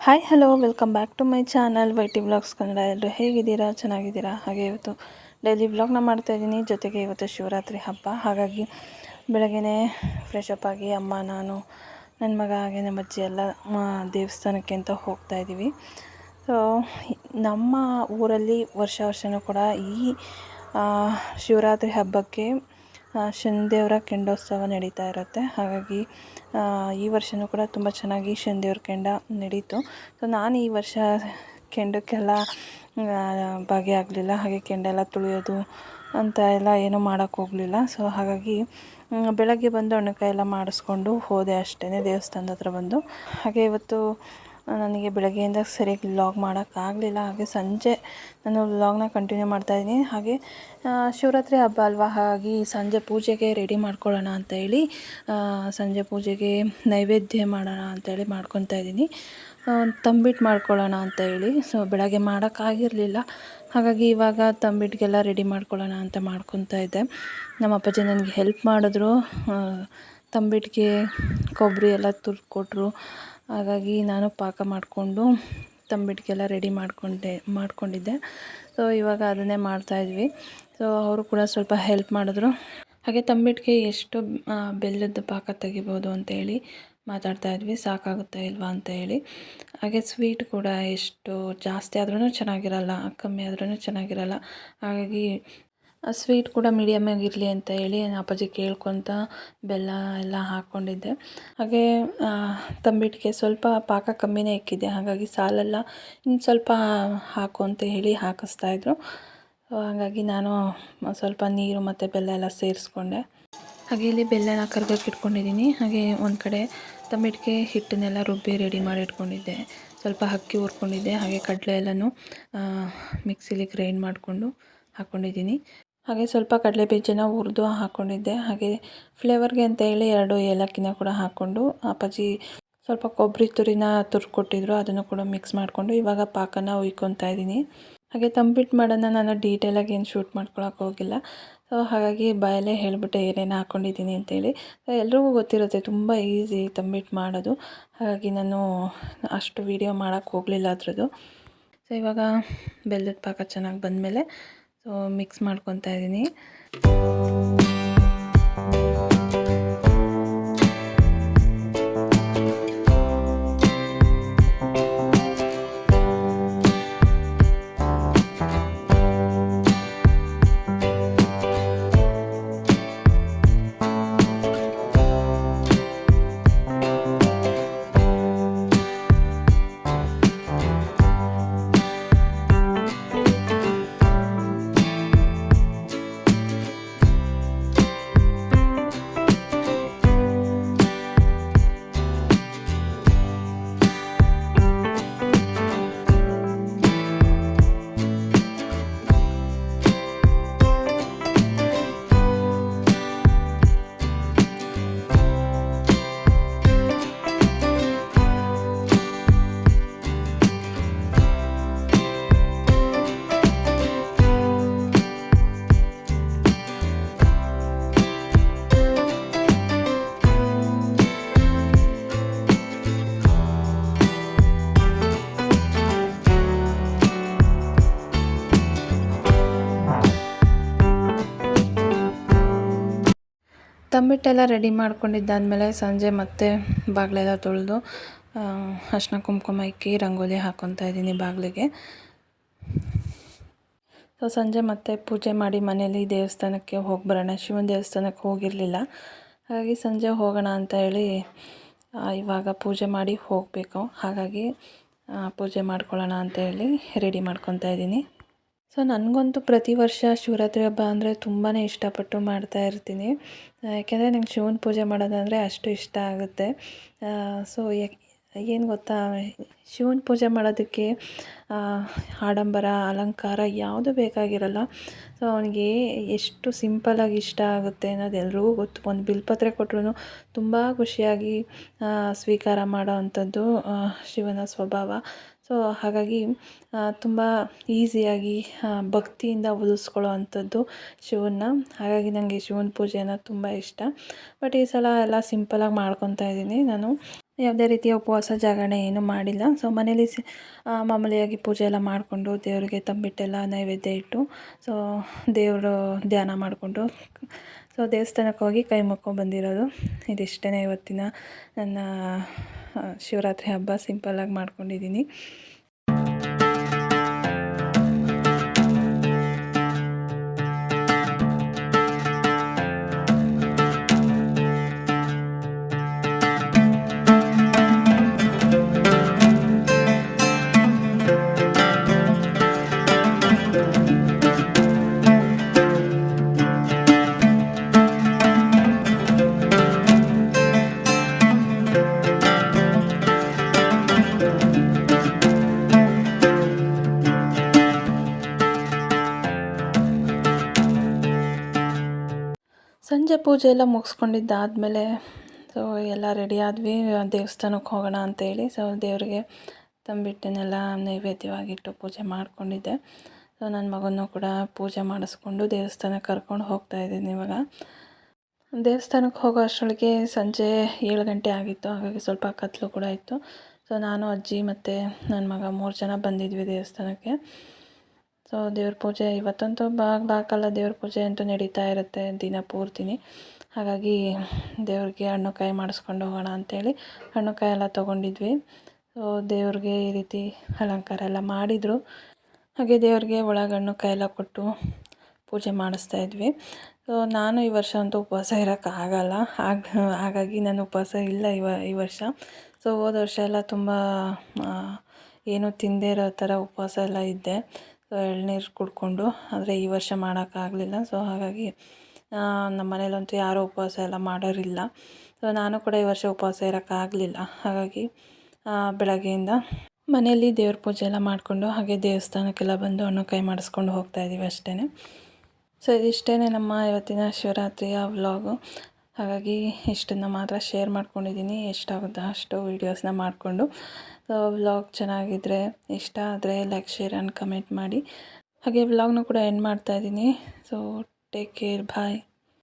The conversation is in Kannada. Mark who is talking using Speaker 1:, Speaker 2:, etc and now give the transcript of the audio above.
Speaker 1: Hi hello welcome back to my channel YT vlogs Kannada. ಎಲ್ಲರೂ ಹೇಗಿದ್ದೀರಾ? ಚೆನ್ನಾಗಿದ್ದೀರಾ? ಹಾಗೆ ಇವತ್ತು ಡೈಲಿ ವ್ಲಾಗ್ನ ಮಾಡ್ತಾಯಿದ್ದೀನಿ. ಜೊತೆಗೆ ಇವತ್ತು ಶಿವರಾತ್ರಿ ಹಬ್ಬ, ಹಾಗಾಗಿ ಬೆಳಗ್ಗೆ ಫ್ರೆಶ್ ಅಪ್ ಆಗಿ ಅಮ್ಮ, ನಾನು, ನನ್ನ ಮಗ ಹಾಗೆ ನಮ್ಮ ಅಜ್ಜಿ ಎಲ್ಲ ದೇವಸ್ಥಾನಕ್ಕೆ ಅಂತ ಹೋಗ್ತಾಯಿದ್ದೀವಿ. ಸೊ ನಮ್ಮ ಊರಲ್ಲಿ ವರ್ಷವೂ ಕೂಡ ಈ ಶಿವರಾತ್ರಿ ಹಬ್ಬಕ್ಕೆ ಶನಿದೇವರ ಕೆಂಡೋತ್ಸವ ನಡೀತಾ ಇರುತ್ತೆ. ಹಾಗಾಗಿ ಈ ವರ್ಷವೂ ಕೂಡ ತುಂಬ ಚೆನ್ನಾಗಿ ಶನಿದೇವ್ರ ಕೆಂಡ ನಡೀತು. ಸೊ ನಾನು ಈ ವರ್ಷ ಕೆಂಡಕ್ಕೆಲ್ಲ ಭಾಗಿಯಾಗಲಿಲ್ಲ. ಹಾಗೆ ಕೆಂಡೆಲ್ಲ ತುಳಿಯೋದು ಅಂತ ಎಲ್ಲ ಏನೂ ಮಾಡೋಕ್ಕೆ ಹೋಗಲಿಲ್ಲ. ಸೊ ಹಾಗಾಗಿ ಬೆಳಗ್ಗೆ ಬಂದು ಅಣ್ಣಕಾಯಿ ಎಲ್ಲ ಮಾಡಿಸ್ಕೊಂಡು ಹೋದೆ ಅಷ್ಟೇ ದೇವಸ್ಥಾನದ ಹತ್ರ ಬಂದು. ಹಾಗೆ ಇವತ್ತು ನನಗೆ ಬೆಳಗ್ಗೆಯಿಂದ ಸರಿಯಾಗಿ ವ್ಲಾಗ್ ಮಾಡೋಕ್ಕಾಗಲಿಲ್ಲ. ಹಾಗೆ ಸಂಜೆ ನಾನು ವ್ಲಾಗ್ನ ಕಂಟಿನ್ಯೂ ಮಾಡ್ತಾಯಿದ್ದೀನಿ. ಹಾಗೆ ಶಿವರಾತ್ರಿ ಹಬ್ಬ ಅಲ್ವಾ, ಹಾಗಾಗಿ ಸಂಜೆ ಪೂಜೆಗೆ ರೆಡಿ ಮಾಡ್ಕೊಳ್ಳೋಣ ಅಂತ ಹೇಳಿ ಸಂಜೆ ಪೂಜೆಗೆ ನೈವೇದ್ಯ ಮಾಡೋಣ ಅಂತೇಳಿ ಮಾಡ್ಕೊತಾ ಇದ್ದೀನಿ. ತಂಬಿಟ್ಟು ಮಾಡ್ಕೊಳ್ಳೋಣ ಅಂತ ಹೇಳಿ. ಸೊ ಬೆಳಗ್ಗೆ ಮಾಡೋಕ್ಕಾಗಿರಲಿಲ್ಲ, ಹಾಗಾಗಿ ಇವಾಗ ತಂಬಿಟ್ಟಿಗೆಲ್ಲ ರೆಡಿ ಮಾಡ್ಕೊಳ್ಳೋಣ ಅಂತ ಮಾಡ್ಕೊತಾ ಇದ್ದೆ. ನಮ್ಮ ಅಪ್ಪಾಜಿ ನನಗೆ ಹೆಲ್ಪ್ ಮಾಡಿದ್ರು. ತಂಬಿಟ್ಟಿಗೆ ಕೊಬ್ಬರಿ ಎಲ್ಲ ತುರ್ಕೊಟ್ರು. ಹಾಗಾಗಿ ನಾನು ಪಾಕ ಮಾಡಿಕೊಂಡು ತಂಬಿಟ್ಟಿಗೆಲ್ಲ ರೆಡಿ ಮಾಡ್ಕೊಂಡಿದ್ದೆ. ಸೊ ಇವಾಗ ಅದನ್ನೇ ಮಾಡ್ತಾಯಿದ್ವಿ. ಸೊ ಅವರು ಕೂಡ ಸ್ವಲ್ಪ ಹೆಲ್ಪ್ ಮಾಡಿದ್ರು. ಹಾಗೆ ತಂಬಿಟ್ಟಿಗೆ ಎಷ್ಟು ಬೆಲ್ಲದ ಪಾಕ ತೆಗಿಬೋದು ಅಂತೇಳಿ ಮಾತಾಡ್ತಾಯಿದ್ವಿ, ಸಾಕಾಗುತ್ತಾ ಇಲ್ವಾ ಅಂತ ಹೇಳಿ. ಹಾಗೆ ಸ್ವೀಟ್ ಕೂಡ ಎಷ್ಟು ಜಾಸ್ತಿ ಆದ್ರೂ ಚೆನ್ನಾಗಿರಲ್ಲ, ಕಮ್ಮಿ ಆದ್ರೂ ಚೆನ್ನಾಗಿರಲ್ಲ. ಹಾಗಾಗಿ ಸ್ವೀಟ್ ಕೂಡ ಮೀಡಿಯಮ್ ಆಗಿರಲಿ ಅಂತ ಹೇಳಿ ಅಪ್ಪಾಜಿ ಕೇಳ್ಕೊತ ಬೆಲ್ಲ ಎಲ್ಲ ಹಾಕ್ಕೊಂಡಿದ್ದೆ. ಹಾಗೆ ತಂಬಿಟ್ಟಿಗೆ ಸ್ವಲ್ಪ ಪಾಕ ಕಮ್ಮಿನೇ ಇಕ್ಕಿದ್ದೆ, ಹಾಗಾಗಿ ಸಾಲೆಲ್ಲ ಇನ್ನು ಸ್ವಲ್ಪ ಹಾಕು ಅಂತ ಹೇಳಿ ಹಾಕಿಸ್ತಾಯಿದ್ರು. ಹಾಗಾಗಿ ನಾನು ಸ್ವಲ್ಪ ನೀರು ಮತ್ತು ಬೆಲ್ಲ ಎಲ್ಲ ಸೇರಿಸ್ಕೊಂಡೆ. ಹಾಗೆ ಇಲ್ಲಿ ಬೆಲ್ಲನ ಕರ್ಗಕ್ಕೆ ಇಟ್ಕೊಂಡಿದ್ದೀನಿ. ಹಾಗೆ ಒಂದು ಕಡೆ ತಂಬಿಟ್ಟಿಗೆ ಹಿಟ್ಟನ್ನೆಲ್ಲ ರುಬ್ಬಿ ರೆಡಿ ಮಾಡಿ ಇಟ್ಕೊಂಡಿದ್ದೆ. ಸ್ವಲ್ಪ ಅಕ್ಕಿ ಹುರ್ಕೊಂಡಿದ್ದೆ. ಹಾಗೆ ಕಡಲೆ ಎಲ್ಲನೂ ಮಿಕ್ಸಿಲಿ ಗ್ರೈಂಡ್ ಮಾಡಿಕೊಂಡು ಹಾಕ್ಕೊಂಡಿದ್ದೀನಿ. ಹಾಗೆ ಸ್ವಲ್ಪ ಕಡಲೆ ಬೀಜನ ಹುರಿದು ಹಾಕ್ಕೊಂಡಿದ್ದೆ. ಹಾಗೆ ಫ್ಲೇವರ್ಗೆ ಅಂತ ಹೇಳಿ 2 ಏಲಕ್ಕಿನ ಕೂಡ ಹಾಕ್ಕೊಂಡು ಅಪ್ಪಾಜಿ ಸ್ವಲ್ಪ ಕೊಬ್ಬರಿ ತುರಿನ ತುರ್ಕೊಟ್ಟಿದ್ರು, ಅದನ್ನು ಕೂಡ ಮಿಕ್ಸ್ ಮಾಡಿಕೊಂಡು ಇವಾಗ ಪಾಕನ ಉಯ್ಕೊತಾ ಇದ್ದೀನಿ. ಹಾಗೆ ತಂಬಿಟ್ಟು ಮಾಡೋಣ ನಾನು ಡೀಟೇಲಾಗಿ ಏನು ಶೂಟ್ ಮಾಡ್ಕೊಳಕ್ಕೆ ಹೋಗಿಲ್ಲ. ಸೊ ಹಾಗಾಗಿ ಬಾಯಲ್ಲೇ ಹೇಳಿಬಿಟ್ಟೆ ಏನೇನು ಹಾಕ್ಕೊಂಡಿದ್ದೀನಿ ಅಂತೇಳಿ. ಎಲ್ರಿಗೂ ಗೊತ್ತಿರುತ್ತೆ, ತುಂಬ ಈಸಿ ತಂಬಿಟ್ಟು ಮಾಡೋದು. ಹಾಗಾಗಿ ನಾನು ಅಷ್ಟು ವೀಡಿಯೋ ಮಾಡೋಕ್ಕೆ ಹೋಗಲಿಲ್ಲ ಅದ್ರದ್ದು. ಸೊ ಇವಾಗ ಬೆಲ್ಲದ ಪಾಕ ಚೆನ್ನಾಗಿ ಬಂದಮೇಲೆ ಸೊ ಮಿಕ್ಸ್ ಮಾಡ್ಕೊತಾ ಇದ್ದೀನಿ. ತಂಬಿಟ್ಟೆಲ್ಲ ರೆಡಿ ಮಾಡ್ಕೊಂಡಿದ್ದಾದಮೇಲೆ ಸಂಜೆ ಮತ್ತೆ ಬಾಗಿಲೆಲ್ಲ ತೊಳೆದು ಅರಿಶಿನ ಕುಂಕುಮ ಇಕ್ಕಿ ರಂಗೋಲಿ ಹಾಕ್ಕೊತಾ ಇದ್ದೀನಿ ಬಾಗಿಲಿಗೆ. ಸೊ ಸಂಜೆ ಮತ್ತೆ ಪೂಜೆ ಮಾಡಿ ಮನೇಲಿ ದೇವಸ್ಥಾನಕ್ಕೆ ಹೋಗಿ ಬರೋಣ, ಶಿವನ ದೇವಸ್ಥಾನಕ್ಕೆ ಹೋಗಿರಲಿಲ್ಲ. ಹಾಗಾಗಿ ಸಂಜೆ ಹೋಗೋಣ ಅಂತ ಹೇಳಿ ಇವಾಗ ಪೂಜೆ ಮಾಡಿ ಹೋಗಬೇಕು. ಹಾಗಾಗಿ ಪೂಜೆ ಮಾಡ್ಕೊಳ್ಳೋಣ ಅಂತ ಹೇಳಿ ರೆಡಿ ಮಾಡ್ಕೊತಾ ಇದ್ದೀನಿ. ಸೊ ನನಗಂತೂ ಪ್ರತಿ ವರ್ಷ ಶಿವರಾತ್ರಿ ಹಬ್ಬ ಅಂದರೆ ತುಂಬಾ ಇಷ್ಟಪಟ್ಟು ಮಾಡ್ತಾ ಇರ್ತೀನಿ. ಯಾಕೆಂದರೆ ನಂಗೆ ಶಿವನ ಪೂಜೆ ಮಾಡೋದಂದರೆ ಅಷ್ಟು ಇಷ್ಟ ಆಗುತ್ತೆ. ಸೊ ಏನು ಗೊತ್ತಾ, ಶಿವನ ಪೂಜೆ ಮಾಡೋದಕ್ಕೆ ಆಡಂಬರ ಅಲಂಕಾರ ಯಾವುದೂ ಬೇಕಾಗಿರಲ್ಲ. ಸೊ ಅವನಿಗೆ ಎಷ್ಟು ಸಿಂಪಲ್ಲಾಗಿ ಇಷ್ಟ ಆಗುತ್ತೆ ಅನ್ನೋದು ಎಲ್ರಿಗೂ ಗೊತ್ತು. ಒಂದು ಬಿಲ್ಪತ್ರೆ ಕೊಟ್ಟರು ತುಂಬ ಖುಷಿಯಾಗಿ ಸ್ವೀಕಾರ ಮಾಡೋ ಅಂಥದ್ದು ಶಿವನ ಸ್ವಭಾವ. ಸೊ ಹಾಗಾಗಿ ತುಂಬ ಈಸಿಯಾಗಿ ಭಕ್ತಿಯಿಂದ ಒಲಿಸ್ಕೊಳ್ಳೋ ಅಂಥದ್ದು ಶಿವನ್ನ. ಹಾಗಾಗಿ ನನಗೆ ಶಿವನ ಪೂಜೆ ಅನ್ನೋದು ತುಂಬ ಇಷ್ಟ. ಬಟ್ ಈ ಸಲ ಎಲ್ಲ ಸಿಂಪಲಾಗಿ ಮಾಡ್ಕೊತಾ ಇದ್ದೀನಿ ನಾನು. ಯಾವುದೇ ರೀತಿಯ ಉಪವಾಸ ಜಾಗರಣೆ ಏನೂ ಮಾಡಿಲ್ಲ. ಸೊ ಮನೇಲಿ ಮಾಮೂಲಿಯಾಗಿ ಪೂಜೆ ಎಲ್ಲ ಮಾಡಿಕೊಂಡು ದೇವರಿಗೆ ತಂಬಿಟ್ಟೆಲ್ಲ ನೈವೇದ್ಯ ಇಟ್ಟು ಸೊ ದೇವರು ಧ್ಯಾನ ಮಾಡಿಕೊಂಡು ಸೊ ದೇವಸ್ಥಾನಕ್ಕೆ ಹೋಗಿ ಕೈ ಮುಕ್ಕೊಂಡ್ಬಂದಿರೋದು. ಇದಿಷ್ಟೇ ಇವತ್ತಿನ ನನ್ನ ಶಿವರಾತ್ರಿ ಹಬ್ಬ ಸಿಂಪಲ್ಲಾಗಿ ಮಾಡ್ಕೊಂಡಿದ್ದೀನಿ. ಸಂಜೆ ಪೂಜೆ ಎಲ್ಲ ಮುಗಿಸ್ಕೊಂಡಿದ್ದಾದಮೇಲೆ ಸೊ ಎಲ್ಲ ರೆಡಿ ಆದ್ವಿ, ದೇವಸ್ಥಾನಕ್ಕೆ ಹೋಗೋಣ ಅಂತೇಳಿ. ಸೊ ದೇವರಿಗೆ ತಂಬಿಟ್ಟನ್ನೆಲ್ಲ ನೈವೇದ್ಯವಾಗಿಟ್ಟು ಪೂಜೆ ಮಾಡ್ಕೊಂಡಿದ್ದೆ. ಸೊ ನನ್ನ ಮಗನೂ ಕೂಡ ಪೂಜೆ ಮಾಡಿಸ್ಕೊಂಡು ದೇವಸ್ಥಾನಕ್ಕೆ ಕರ್ಕೊಂಡು ಹೋಗ್ತಾಯಿದ್ದೀನಿ. ಇವಾಗ ದೇವಸ್ಥಾನಕ್ಕೆ ಹೋಗೋ ಅಷ್ಟರೊಳಗೆ ಸಂಜೆ 7 ಗಂಟೆ ಆಗಿತ್ತು. ಹಾಗಾಗಿ ಸ್ವಲ್ಪ ಕತ್ತಲು ಕೂಡ ಇತ್ತು. ಸೊ ನಾನು, ಅಜ್ಜಿ ಮತ್ತು ನನ್ನ ಮಗ 3 ಜನ ಬಂದಿದ್ವಿ ದೇವಸ್ಥಾನಕ್ಕೆ. ಸೊ ದೇವ್ರ ಪೂಜೆ ಇವತ್ತಂತೂ ಬಾಕಲ್ಲ ದೇವ್ರ ಪೂಜೆ ಅಂತೂ ನಡೀತಾ ಇರುತ್ತೆ ದಿನ ಪೂರ್ತಿನಿ. ಹಾಗಾಗಿ ದೇವ್ರಿಗೆ ಹಣ್ಣು ಕಾಯಿ ಮಾಡಿಸ್ಕೊಂಡು ಹೋಗೋಣ ಅಂಥೇಳಿ ಹಣ್ಣು ಕಾಯಿ ಎಲ್ಲ ತೊಗೊಂಡಿದ್ವಿ. ಸೊ ದೇವ್ರಿಗೆ ಈ ರೀತಿ ಅಲಂಕಾರ ಎಲ್ಲ ಮಾಡಿದರು. ಹಾಗೆ ದೇವ್ರಿಗೆ ಒಳಗಣ್ಣು ಕಾಯಿ ಎಲ್ಲ ಕೊಟ್ಟು ಪೂಜೆ ಮಾಡಿಸ್ತಾಯಿದ್ವಿ. ಸೊ ನಾನು ಈ ವರ್ಷ ಅಂತೂ ಉಪವಾಸ ಇರೋಕ್ಕಾಗಲ್ಲ, ಹಾಗಾಗಿ ನಾನು ಉಪವಾಸ ಇಲ್ಲ ಈ ವರ್ಷ. ಸೊ ಹೋದ ವರ್ಷ ಎಲ್ಲ ತುಂಬ ಏನೂ ತಿಂದೇ ಇರೋ ಥರ ಉಪವಾಸ ಎಲ್ಲ ಇದ್ದೆ. ಸೊ ಎಳ್ನೀರು ಕುಡ್ಕೊಂಡು, ಆದರೆ ಈ ವರ್ಷ ಮಾಡೋಕ್ಕಾಗಲಿಲ್ಲ. ಸೊ ಹಾಗಾಗಿ ನಮ್ಮ ಮನೇಲಂತೂ ಯಾರೂ ಉಪವಾಸ ಎಲ್ಲ ಮಾಡೋರಿಲ್ಲ. ಸೊ ನಾನು ಕೂಡ ಈ ವರ್ಷ ಉಪವಾಸ ಇರೋಕ್ಕಾಗಲಿಲ್ಲ. ಹಾಗಾಗಿ ಬೆಳಗ್ಗೆಯಿಂದ ಮನೆಯಲ್ಲಿ ದೇವ್ರ ಪೂಜೆ ಎಲ್ಲ ಮಾಡಿಕೊಂಡು ಹಾಗೆ ದೇವಸ್ಥಾನಕ್ಕೆಲ್ಲ ಬಂದು ಹಣ್ಣು ಕಾಯಿ ಮಾಡಿಸ್ಕೊಂಡು ಹೋಗ್ತಾಯಿದ್ದೀವಿ ಅಷ್ಟೇ. ಸೊ ಇದಿಷ್ಟೇ ನಮ್ಮ ಇವತ್ತಿನ ಶಿವರಾತ್ರಿಯ ವ್ಲಾಗು. ಹಾಗಾಗಿ ಇಷ್ಟನ್ನು ಮಾತ್ರ ಶೇರ್ ಮಾಡ್ಕೊಂಡಿದ್ದೀನಿ. ಎಷ್ಟಾಗುತ್ತೋ ಅಷ್ಟು ವೀಡಿಯೋಸ್ನ ಮಾಡಿಕೊಂಡು. ಸೊ ವ್ಲಾಗ್ ಚೆನ್ನಾಗಿದ್ದರೆ, ಇಷ್ಟ ಆದರೆ ಲೈಕ್, ಶೇರ್ ಆ್ಯಂಡ್ ಕಮೆಂಟ್ ಮಾಡಿ. ಹಾಗೆ ವ್ಲಾಗ್ನ ಕೂಡ ಎಂಡ್ ಮಾಡ್ತಾಯಿದ್ದೀನಿ. ಸೊ ಟೇಕ್ ಕೇರ್, ಬಾಯ್.